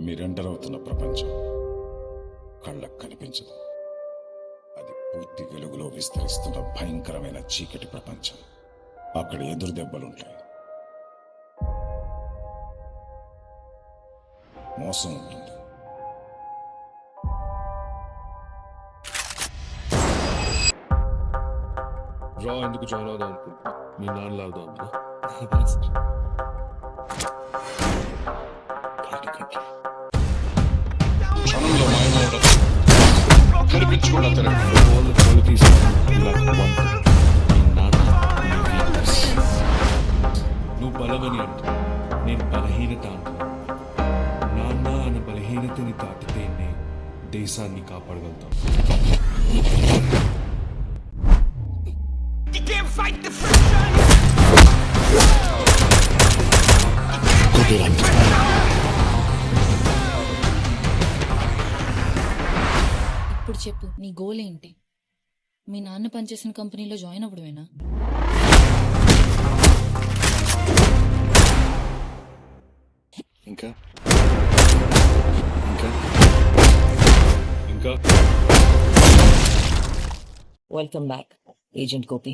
మీరెంటరవుతున్న ప్రపంచం కళ్ళకు కనిపించదు. అది పూర్తి వెలుగులో విస్తరిస్తున్న భయంకరమైన చీకటి ప్రపంచం. అక్కడ ఎదురు దెబ్బలుంటాయి, మోసం ఉంటుంది. డ్రా ఎందుకు జాయిన్ అవుదాం అనుకుంటున్నా? మీ నాన్న అవుదామని. క్షణంలో మాయమవడం, కనిపించకుండా తిరగడం. All the qualities you lack one thing. మీ నాన్న నీ weakness. నువ్వు బలమని అంటా, నేను బలహీనత అంటున్నా. నాన్న అన్న బలహీనతని దాటితేనే దేశాన్ని కాపాడగలుగుతాం. ఇప్పుడు చెప్పు, నీ గోల్ ఏంటి? మీ నాన్న పనిచేసిన కంపెనీలో జాయిన్ అవ్వడమేనా? ఇంకా ఇంకా ఇంకా Welcome back, Agent Gopi.